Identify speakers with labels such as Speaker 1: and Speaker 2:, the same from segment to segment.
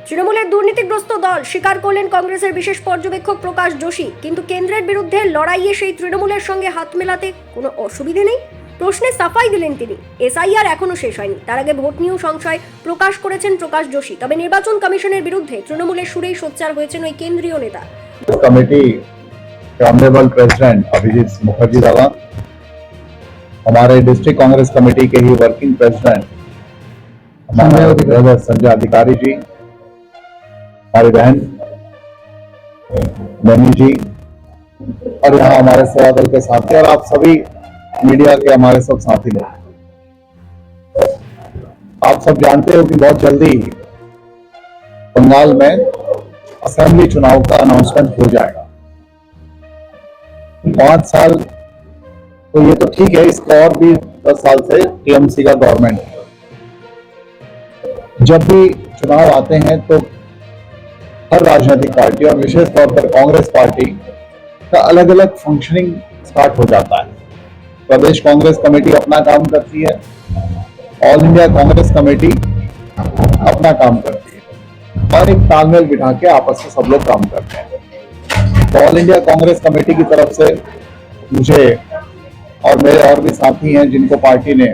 Speaker 1: তৃণমূলের দুর্নীতিগ্রস্ত দল স্বীকার করলেন কংগ্রেসের বিশেষ পর্যবেক্ষক প্রকাশ যোশী। কিন্তু কেন্দ্রের বিরুদ্ধে লড়াইয়ে সেই তৃণমূলের সঙ্গে হাত মেলাতে কোনো অসুবিধে নেই প্রশ্নে সাফাই দিলেন তিনি। এসআইআর এখনো শেষ হয়নি, তার আগে ভোট নিয়েও সংশয় প্রকাশ করেছেন প্রকাশ যোশী। তবে নির্বাচন কমিশনের বিরুদ্ধে তৃণমূলের সুরেই সোচ্চার হয়েছেন ওই কেন্দ্রীয় নেতা।
Speaker 2: Committee honourable president Abhijit Mukherjee दादा, हमारे डिस्ट्रिक्ट कांग्रेस कमेटी के ही वर्किंग प्रेसिडेंट हमारे ब्रदर संजय अधिकारी जी, हमारी बहन नैनी जी, और यहाँ हमारे सेवा दल के साथी और आप सभी मीडिया के हमारे सब साथी लोग, आप सब जानते हो कि बहुत जल्दी बंगाल में असेंबली चुनाव का अनाउंसमेंट हो जाएगा। 5 साल तो ये तो ठीक है, इसका और भी 10 साल से टीएमसी का गवर्नमेंट है। जब भी चुनाव आते हैं तो हर राजनीतिक पार्टी और विशेष तौर पर कांग्रेस पार्टी का अलग अलग फंक्शनिंग स्टार्ट हो जाता है। प्रदेश कांग्रेस कमेटी अपना काम करती है, ऑल इंडिया कांग्रेस कमेटी अपना काम करती है और एक तालमेल बिठा के आपस में सब लोग काम करते हैं। तो ऑल इंडिया कांग्रेस कमेटी की तरफ से मुझे और मेरे और भी साथी हैं जिनको पार्टी ने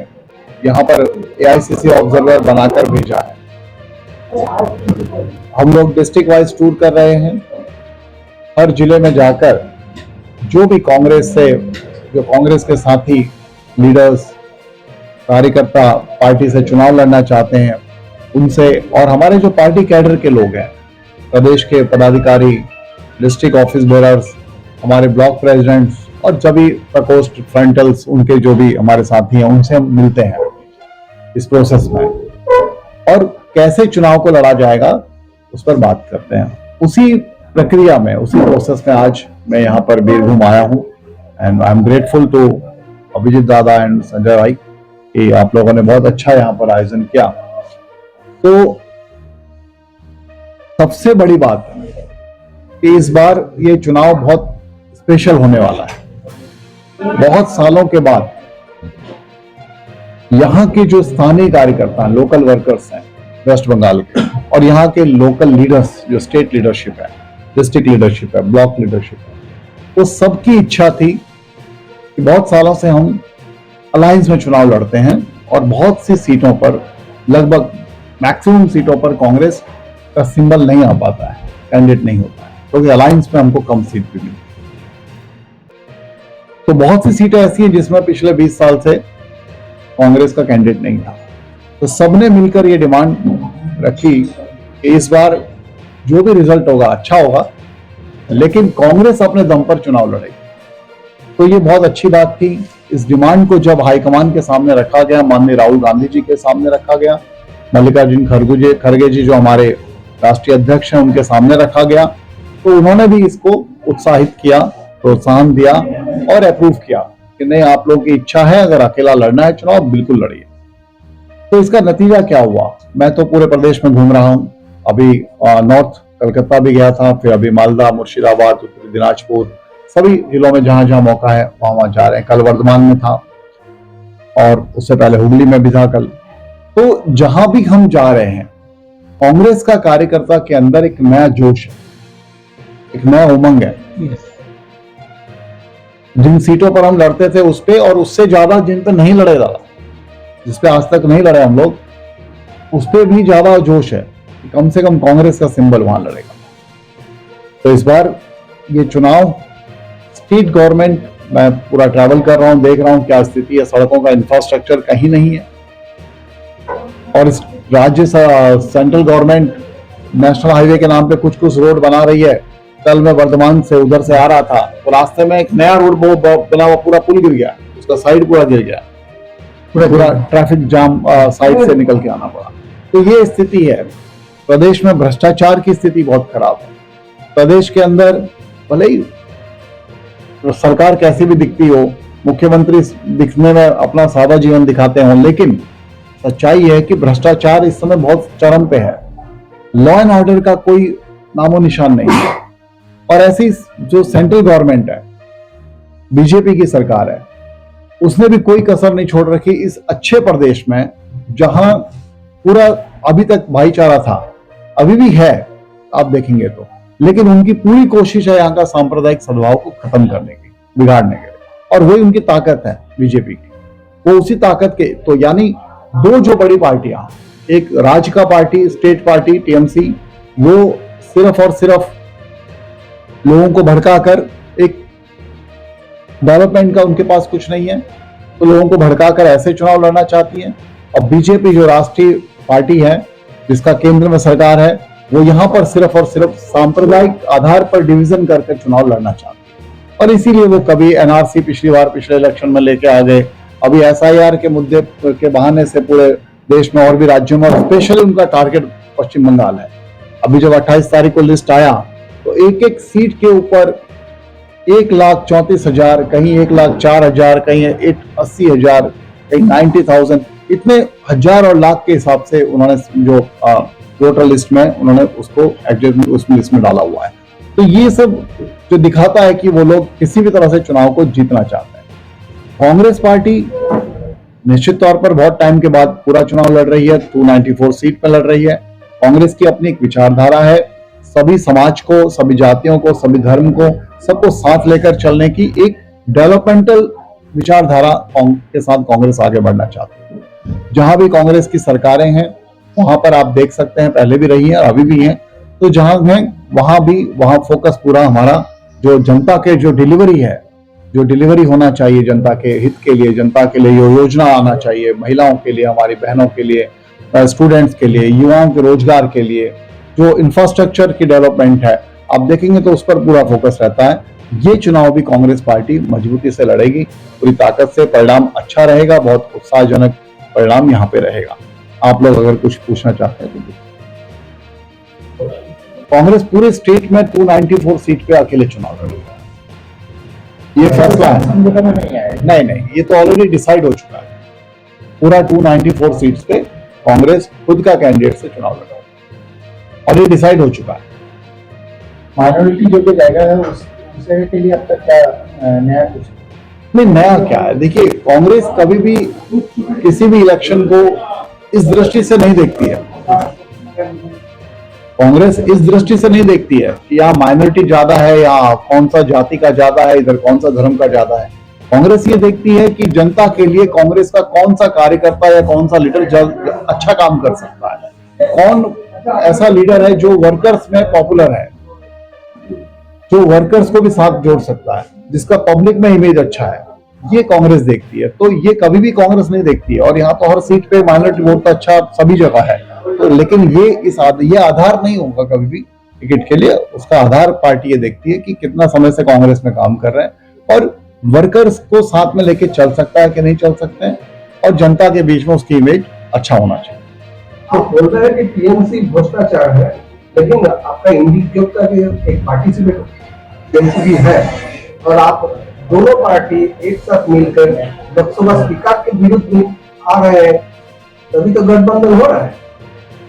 Speaker 2: यहाँ पर एआईसीसी ऑब्जर्वर बनाकर भेजा है। हम लोग डिस्ट्रिक्ट वाइज टूर कर रहे हैं, हर जिले में जाकर जो भी कांग्रेस से, जो कांग्रेस के साथी लीडर्स, कार्यकर्ता पार्टी से चुनाव लड़ना चाहते हैं उनसे, और हमारे जो पार्टी कैडर के लोग हैं, प्रदेश के पदाधिकारी, डिस्ट्रिक्ट ऑफिस बेयरर्स, हमारे ब्लॉक प्रेसिडेंट्स और सभी प्रकोष्ठ फ्रंटल्स, उनके जो भी हमारे साथी हैं उनसे हम मिलते हैं इस प्रोसेस में, और कैसे चुनाव को लड़ा जाएगा उस पर बात करते हैं। उसी प्रक्रिया में, उसी प्रोसेस में आज मैं यहाँ पर बीरभूम आया हूँ and I am grateful to Abhijit dada and Sanjay भाई कि आप लोगों ने बहुत अच्छा यहाँ पर आयोजन किया। तो सबसे बड़ी बात कि इस बार ये चुनाव बहुत स्पेशल होने वाला है। बहुत सालों के बाद यहाँ के जो स्थानीय कार्यकर्ता हैं, लोकल वर्कर्स हैं वेस्ट बंगाल के, और यहाँ के लोकल लीडर्स, जो स्टेट लीडरशिप है, डिस्ट्रिक्ट लीडरशिप है, ब्लॉक लीडरशिप है, वो सबकी इच्छा थी कि बहुत सालों से हम अलायंस में चुनाव लड़ते हैं और बहुत सी सीटों पर, लगभग मैक्सिमम सीटों पर कांग्रेस का सिंबल नहीं आ पाता है, कैंडिडेट नहीं होता है, क्योंकि अलायंस में हमको कम सीट भी मिलती है। तो बहुत सी सीटें ऐसी हैं जिसमें पिछले 20 साल से कांग्रेस का कैंडिडेट नहीं था। तो सबने मिलकर ये डिमांड रखी कि इस बार जो भी रिजल्ट होगा अच्छा होगा, लेकिन कांग्रेस अपने दम पर चुनाव लड़ेगी। तो ये बहुत अच्छी बात थी। इस डिमांड को जब हाईकमान के सामने रखा गया, माननीय राहुल गांधी जी के सामने रखा गया, मल्लिकार्जुन खड़गे जी जो हमारे राष्ट्रीय अध्यक्ष हैं उनके सामने रखा गया, तो उन्होंने भी इसको उत्साहित किया, प्रोत्साहन दिया और अप्रूव किया कि नहीं, आप लोगों की इच्छा है, अगर अकेला लड़ना है चुनाव बिल्कुल लड़िए। तो इसका नतीजा क्या हुआ? मैं तो पूरे प्रदेश में घूम रहा हूं, अभी नॉर्थ कलकत्ता भी गया था, फिर अभी मालदा, मुर्शिदाबाद, उत्तरी दिनाजपुर, सभी जिलों में जहां जहां मौका है वहां जा रहे हैं। कल वर्धमान में था और उससे पहले हुगली में भी था कल। तो जहां भी हम जा रहे हैं, कांग्रेस का कार्यकर्ता के अंदर एक नया जोश है, एक नया उमंग है। जिन सीटों पर हम लड़ते थे उस पे, और उससे ज्यादा जिन पे नहीं लड़े दादा, जिस पे आज तक नहीं लड़े हम लोग, उस पे भी ज्यादा जोश है कि कम से कम कांग्रेस का सिंबल वहां लड़ेगा। तो इस बार ये चुनाव स्टेट गवर्नमेंट, मैं पूरा ट्रैवल कर रहा हूं, देख रहा हूं क्या स्थिति है, सड़कों का इंफ्रास्ट्रक्चर कहीं नहीं है, और इस राज्य सेंट्रल गवर्नमेंट नेशनल हाईवे के नाम पे कुछ कुछ रोड बना रही है। कल मैं वर्धमान से उधर से आ रहा था तो रास्ते में एक नया रोड बना हुआ, पूरा पुल गिर गया, उसका साइड पूरा गिर गया, पूरा ट्रैफिक जाम साइड से निकल के आना पड़ा। तो ये स्थिति है। प्रदेश में भ्रष्टाचार की स्थिति बहुत खराब है। प्रदेश के अंदर भले ही सरकार कैसी भी दिखती हो, मुख्यमंत्री दिखने में अपना सादा जीवन दिखाते हों, लेकिन सच्चाई है कि भ्रष्टाचार इस समय बहुत चरम पे है। लॉ एंड ऑर्डर का कोई नामो निशान नहीं है। और ऐसी जो सेंट्रल गवर्नमेंट है, बीजेपी की सरकार है, उसने भी कोई कसर नहीं छोड़ रखी इस अच्छे प्रदेश में, जहां पूरा अभी तक भाईचारा था, अभी भी है, आप देखेंगे तो, लेकिन उनकी पूरी कोशिश है यहाँ का सांप्रदायिक सद्भाव को खत्म करने की, बिगाड़ने के, और वही उनकी ताकत है बीजेपी की। वो उसी ताकत के, तो यानी दो जो बड़ी पार्टियां, एक राज्य का पार्टी, स्टेट पार्टी टीएमसी, वो सिर्फ और सिर्फ लोगों को भड़काकर, एक डेवलपमेंट का उनके पास कुछ नहीं है तो लोगों को भड़काकर ऐसे चुनाव लड़ना चाहती है। और बीजेपी जो राष्ट्रीय पार्टी है, जिसका केंद्र में सरकार है, वो यहां पर सिर्फ और सिर्फ सांप्रदायिक आधार पर डिवीजन करके चुनाव लड़ना चाहती है। और इसीलिए वो कभी एनआरसी पिछले इलेक्शन में लेके आ गए, अभी एसआईआर के मुद्दे के बहाने से पूरे देश में और भी राज्यों में, स्पेशली उनका टारगेट पश्चिम बंगाल है। अभी जब 28 तारीख को लिस्ट आया तो एक एक सीट के ऊपर 1,34,000, कहीं 1,04,000, कहीं 80,000, कहीं 90,000, इतने हजार और लाख के हिसाब से उन्होंने जो वोटर लिस्ट में उन्होंने उसको एडजस्ट उस लिस्ट में डाला हुआ है। तो ये सब जो दिखाता है कि वो लोग किसी भी तरह से चुनाव को जीतना चाहते हैं। कांग्रेस पार्टी निश्चित तौर पर बहुत टाइम के बाद पूरा चुनाव लड़ रही है, 294 सीट पर लड़ रही है। कांग्रेस की अपनी एक विचारधारा है, सभी समाज को, सभी जातियों को, सभी धर्म को, सबको साथ लेकर चलने की एक डेवलपमेंटल विचारधारा के साथ कांग्रेस आगे बढ़ना चाहती है। जहां भी कांग्रेस की सरकारें हैं वहां पर आप देख सकते हैं, पहले भी रही है और अभी भी है, तो जहां है वहां फोकस पूरा हमारा जो जनता के जो डिलीवरी है, जो डिलीवरी होना चाहिए जनता के हित के लिए, जनता के लिए जो योजना आना चाहिए, महिलाओं के लिए, हमारी बहनों के लिए, स्टूडेंट्स के लिए, युवाओं के रोजगार के लिए, जो इंफ्रास्ट्रक्चर की डेवलपमेंट है, आप देखेंगे तो उस पर पूरा फोकस रहता है। ये चुनाव भी कांग्रेस पार्टी मजबूती से लड़ेगी, पूरी ताकत से। परिणाम अच्छा रहेगा, बहुत उत्साहजनक परिणाम यहाँ पे रहेगा। आप लोग अगर कुछ पूछना चाहते हैं तो। कांग्रेस पूरे स्टेट में 294 सीट पे अकेले चुनाव लड़ेगी, ये फैसला है। नहीं, ये तो ऑलरेडी डिसाइड हो चुका है। पूरा 294 सीट्स पे कांग्रेस खुद का कैंडिडेट से चुनाव लड़ेगी और ये डिसाइड हो चुका है।
Speaker 3: माइनॉरिटी जो भी जाएगा है उसके के लिए अब तक क्या नया कुछ
Speaker 2: नहीं, नया क्या है, देखिए कांग्रेस कभी भी किसी भी इलेक्शन को इस दृष्टि से नहीं देखती है। कांग्रेस इस दृष्टि से नहीं देखती है कि यहाँ माइनॉरिटी ज्यादा है, यहाँ कौन सा जाति का ज्यादा है, इधर कौन सा धर्म का ज्यादा है। कांग्रेस ये देखती है कि जनता के लिए कांग्रेस का कौन सा कार्यकर्ता या कौन सा लीडर अच्छा काम कर सकता है, कौन ऐसा लीडर है जो वर्कर्स में पॉपुलर है, जो वर्कर्स को भी साथ जोड़ सकता है, जिसका पब्लिक में इमेज अच्छा है, ये कांग्रेस देखती है। तो ये कभी भी कांग्रेस नहीं देखती है। और यहाँ तो हर सीट पे माइनॉरिटी वोट तो अच्छा सभी जगह है, तो लेकिन ये आधार नहीं होगा कभी भी टिकट के लिए। उसका आधार पार्टी ये देखती है कि कितना समय से कांग्रेस में काम कर रहे हैं और वर्कर्स को साथ में लेके चल सकता है कि नहीं चल सकते हैं, और जनता के बीच में उसकी इमेज अच्छा होना चाहिए।
Speaker 3: तो बोल रहे हैं कि टीएमसी भ्रष्टाचार है, लेकिन आपका इंडिकेट का एक पार्टिसिपेट टीएमसी भी है और आप दोनों पार्टी एक साथ मिलकर लोकसभा स्पीकर के विरुद्ध में आ रहे हैं, तभी तो गठबंधन हो रहा है।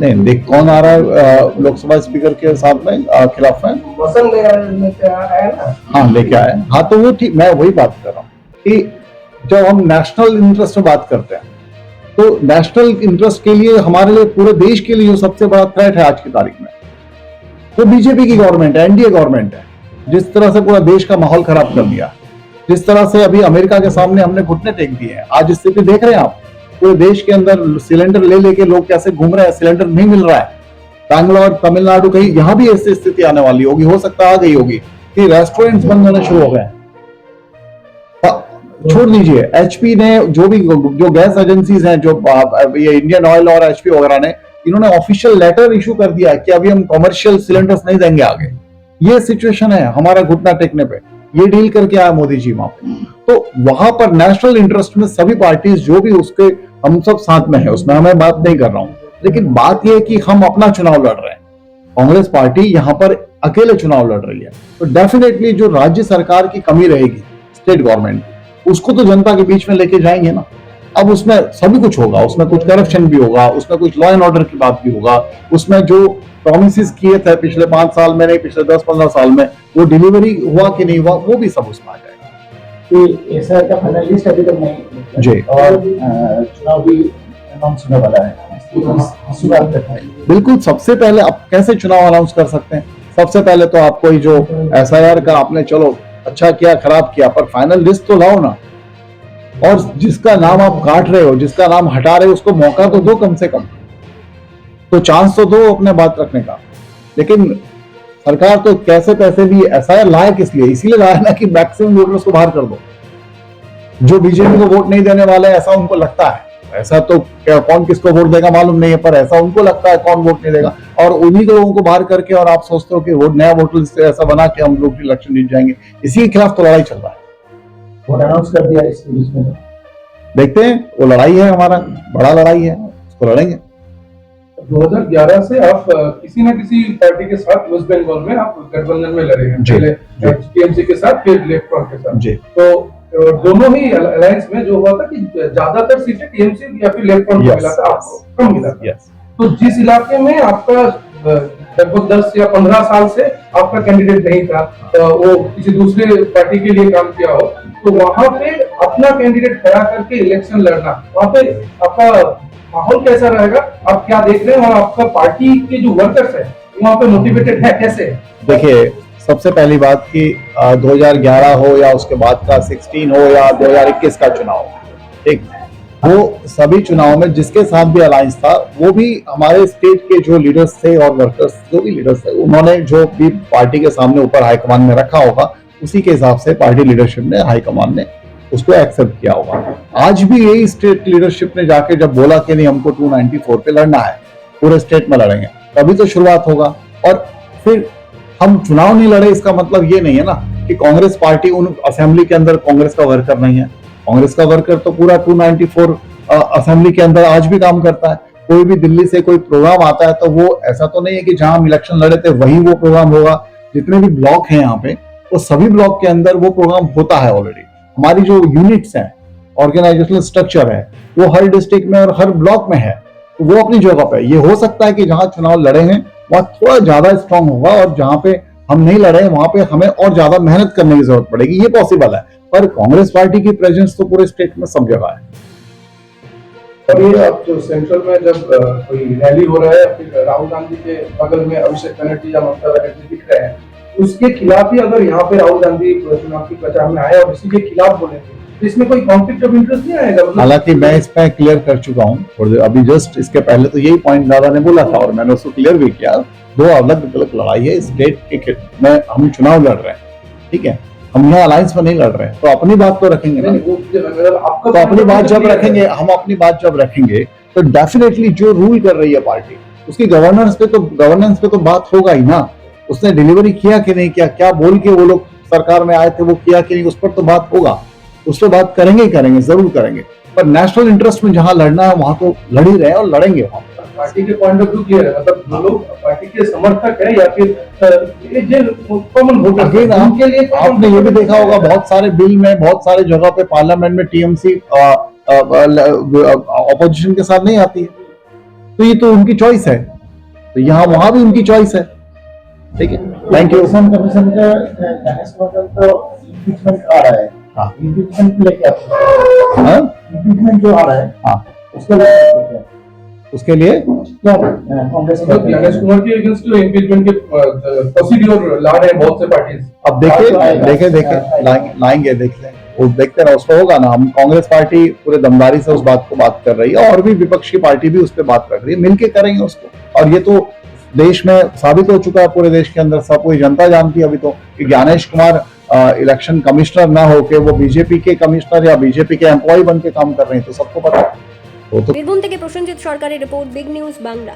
Speaker 2: नहीं, देख कौन आ रहा है लोकसभा स्पीकर के साथ में खिलाफ में?
Speaker 3: मोशन लेके आया ना।
Speaker 2: हाँ, लेके आए। हाँ, तो वो ठीक, मैं वही बात कर रहा हूँ कि जब हम नेशनल इंटरेस्ट में बात करते हैं तो नेशनल इंटरेस्ट के लिए, हमारे लिए, पूरे देश के लिए जो सबसे बड़ा थ्रेट है आज की तारीख में, वो बीजेपी की गवर्नमेंट है, एनडीए गवर्नमेंट है। जिस तरह से पूरा देश का माहौल खराब कर दिया, जिस तरह से अभी अमेरिका के सामने हमने घुटने टेक दिए हैं, आज स्थिति देख रहे हैं आप। पूरे देश के अंदर सिलेंडर ले लेके लोग कैसे घूम रहे हैं, सिलेंडर नहीं मिल रहा है। बैंगलोर, तमिलनाडु, कहीं यहाँ भी ऐसी स्थिति आने वाली होगी, हो सकता है आ गई होगी कि रेस्टोरेंट्स बंद होने शुरू हो गए हैं। छोड़ दीजिए, एचपी ने जो गैस एजेंसीज हैं, जो ये इंडियन ऑयल और एचपी वगैरह ने, इन्होंने ऑफिशियल लेटर इशू कर दिया कि अभी हम कमर्शियल सिलेंडर्स नहीं देंगे आगे। ये सिचुएशन है हमारा घुटना टेकने पे, ये डील करके आया मोदी जी वहां पे। तो वहां पर नेशनल इंटरेस्ट में सभी पार्टीज जो भी उसके, हम सब साथ में है, उसमें मैं बात नहीं कर रहा हूं, लेकिन बात यह है कि हम अपना चुनाव लड़ रहे हैं। कांग्रेस पार्टी यहां पर अकेले चुनाव लड़ रही है, तो डेफिनेटली जो राज्य सरकार की कमी रहेगी, स्टेट गवर्नमेंट, उसको तो जनता के बीच में लेके जाएंगे ना। अब उसमें सभी कुछ होगा, उसमें कुछ करप्शन भी होगा, उसमें कुछ लॉ एंड ऑर्डर की बात भी होगा, उसमें जो प्रॉमिसेस किए थे पिछले 5 साल में, नहीं पिछले 10-15 साल में, वो डिलीवरी हुआ कि नहीं हुआ, वो भी सब उसमें आ जाएगा।
Speaker 3: ऐसा का फाइनल लिस्ट अभी तक नहीं
Speaker 2: जी,
Speaker 3: और चुनाव भी अनाउंस होने वाला है।
Speaker 2: बिल्कुल, सबसे पहले आप कैसे चुनाव अनाउंस कर सकते हैं? सबसे पहले तो आपको जो SIR का आपने चलो अच्छा किया खराब किया, पर फाइनल लिस्ट तो लाओ ना। और जिसका नाम आप काट रहे हो, जिसका नाम हटा रहे हो, उसको मौका तो दो कम से कम, तो चांस तो दो अपने बात रखने का। लेकिन सरकार तो कैसे पैसे भी SIR लाए किस लिए? इसीलिए लाए ना कि मैक्सिमम वोटर्स को बाहर कर दो। जो बीजेपी को वोट नहीं देने वाले ऐसा उनको लगता है, ऐसा तो क्या कौन किसको वोट देगा मालूम नहीं है, पर ऐसा उनको लगता है कौन वोट नहीं देगा, और उन्हीं लोगों को बाहर करके और आप सोचते हो कि वोट नया वोटर से ऐसा बना के हम लोग इलेक्शन जीत जाएंगे। इसी के खिलाफ तो लड़ाई चल रहा है।
Speaker 4: वोट अनाउंस कर दिया इसके बीच में।
Speaker 2: देखते हैं, वो लड़ाई है, हमारा बड़ा लड़ाई है, उसको लड़ेंगे।
Speaker 5: 2011 से आप किसी न किसी पार्टी के साथ वेस्ट बंगाल में आप गठबंधन में लड़े हैं,
Speaker 2: जी,
Speaker 5: पहले
Speaker 2: जी।
Speaker 5: टीएमसी के साथ, फिर लेफ्ट फ्रंट के साथ।
Speaker 2: जी।
Speaker 5: तो दोनों ही अलायंस में जो हुआ था कि ज्यादातर सीटें टीएमसी या फिर लेफ्ट फ्रंट को मिला था, आपको कम मिला था।
Speaker 2: यस।
Speaker 5: तो जिस इलाके में आपका लगभग 10 या 15 साल से आपका कैंडिडेट नहीं था, वो किसी दूसरे पार्टी के लिए काम किया हो, तो वहां पे अपना कैंडिडेट खड़ा करके इलेक्शन लड़ना, वहां पे आपका माहौल कैसा रहेगा? आप क्या देख रहे हैं? और आपका पार्टी के जो वर्कर्स है वहां पे मोटिवेटेड है कैसे?
Speaker 2: देखिए, सबसे पहली बात कि 2011 हो या उसके बाद का 16 हो या 2021 का चुनाव, ठीक, वो सभी चुनाव में जिसके साथ भी अलायंस था, वो भी हमारे स्टेट के जो लीडर्स थे और वर्कर्स जो भी लीडर्स थे, उन्होंने जो भी पार्टी के सामने ऊपर हाईकमान में रखा होगा, उसी के हिसाब से पार्टी लीडरशिप ने, हाईकमान ने उसको एक्सेप्ट किया होगा। आज भी यही स्टेट लीडरशिप ने जाके जब बोला कि नहीं हमको 294 पे लड़ना है, पूरे स्टेट में लड़ेंगे, तभी तो शुरुआत होगा। और फिर हम चुनाव नहीं लड़े, इसका मतलब ये नहीं है ना कि कांग्रेस पार्टी उन असेंबली के अंदर कांग्रेस का वर्कर नहीं है। कांग्रेस का वर्कर तो पूरा 294 असेंबली के अंदर आज भी काम करता है। कोई भी दिल्ली से कोई प्रोग्राम आता है तो वो ऐसा तो नहीं है कि जहां हम इलेक्शन लड़े थे वही वो प्रोग्राम होगा। जितने भी ब्लॉक हैं यहाँ पे, वो सभी ब्लॉक के अंदर वो प्रोग्राम होता है ऑलरेडी। हमारी जो यूनिट्स हैं, ऑर्गेनाइजेशनल स्ट्रक्चर है, वो हर डिस्ट्रिक्ट में और हर ब्लॉक में है, तो वो अपनी जगह पे। ये हो सकता है कि जहां चुनाव लड़े हैं वहां थोड़ा ज्यादा स्ट्रांग होगा, और जहां पे हम नहीं लड़े वहां पे हमें और ज्यादा मेहनत करने की जरूरत पड़ेगी, ये पॉसिबल है। पर कांग्रेस पार्टी की प्रेजेंस तो पूरे स्टेट में सब जगह है।
Speaker 5: और ये आप जो सेंट्रल में जब कोई रैली हो रहा है, फिर राहुल गांधी के बगल में अभिषेक बनर्जी या ममता बनर्जी दिख रहे हैं, उसके खिलाफ ही अगर यहाँ पे राहुल गांधी चुनाव के प्रचार में आए और इसी के खिलाफ बोलेंगे, तो इसमें कोई कॉन्फ्लिक्ट ऑफ इंटरेस्ट नहीं आएगा?
Speaker 2: हालांकि मैं इसमें क्लियर कर चुका हूँ, और अभी जस्ट इसके पहले तो यही पॉइंट दादा ने बोला था और मैंने उसको क्लियर भी किया। दो अलग अलग लड़ाई है। स्टेट के में हम चुनाव लड़ रहे हैं, ठीक है, हम यहाँ अलायंस में नहीं लड़ रहे हैं, तो अपनी बात तो रखेंगे ना। तो अपनी बात जब रखेंगे, हम अपनी बात जब रखेंगे, तो डेफिनेटली जो रूल कर रही है पार्टी, उसकी गवर्नेंस पे तो बात होगा ही ना। उसने डिलीवरी किया कि नहीं किया, क्या बोल के वो लोग सरकार में आए थे वो किया कि नहीं, उस पर तो बात होगा। उस पर बात करेंगे ही करेंगे, जरूर करेंगे। पर नेशनल इंटरेस्ट में जहां लड़ना है वहां तो लड़ ही रहे हैं और लड़ेंगे वहां।
Speaker 5: पार्टी के पॉइंट ऑफ व्यू क्लियर है, मतलब जो लोग पार्टी के समर्थक है या फिर कॉमन वोटर
Speaker 2: के लिए आपने ये भी देखा होगा, बहुत सारे बिल में, बहुत सारे जगह पे पार्लियामेंट में टीएमसी ऑपोजिशन के साथ नहीं आती है, तो ये तो उनकी चॉइस है, तो यहाँ वहां भी उनकी चॉइस है, ठीक है। Thank you.
Speaker 4: इलेक्शन कमीशन का गणेश मंडल तो इम्पीचमेंट आ रहा है,
Speaker 2: हाँ,
Speaker 4: इम्पीचमेंट लेके आप
Speaker 2: हाँ,
Speaker 4: इम्पीचमेंट जो आ रहा है,
Speaker 2: हाँ,
Speaker 4: उसके लिए
Speaker 2: उसके लिए
Speaker 4: क्या कांग्रेस
Speaker 5: मतलब गणेश कुमार के अगेंस्ट जो इम्पीचमेंट के प्रोसीड्यूर ला रहे हैं बहुत से पार्टीज।
Speaker 2: अब देखे लाएंगे, देख लें, वो देखते रहो, उस पर होगा ना। हम कांग्रेस पार्टी पूरे दमदारी से उस बात को बात कर रही है, और भी विपक्ष की पार्टी भी उस पर बात कर रही है, मिलके करेंगे उसको। और ये तो देश में साबित हो चुका है, पूरे देश के अंदर सब पूरी जनता जानती है अभी तो, कि ज्ञानेश कुमार इलेक्शन कमिश्नर ना होके वो बीजेपी के कमिश्नर या बीजेपी के एम्प्लॉय बन के काम कर रहे हैं, तो सबको पता है।
Speaker 1: বীরভূম থেকে প্রসেনজিৎ সরকারের রিপোর্ট, বিগ নিউজ বাংলা।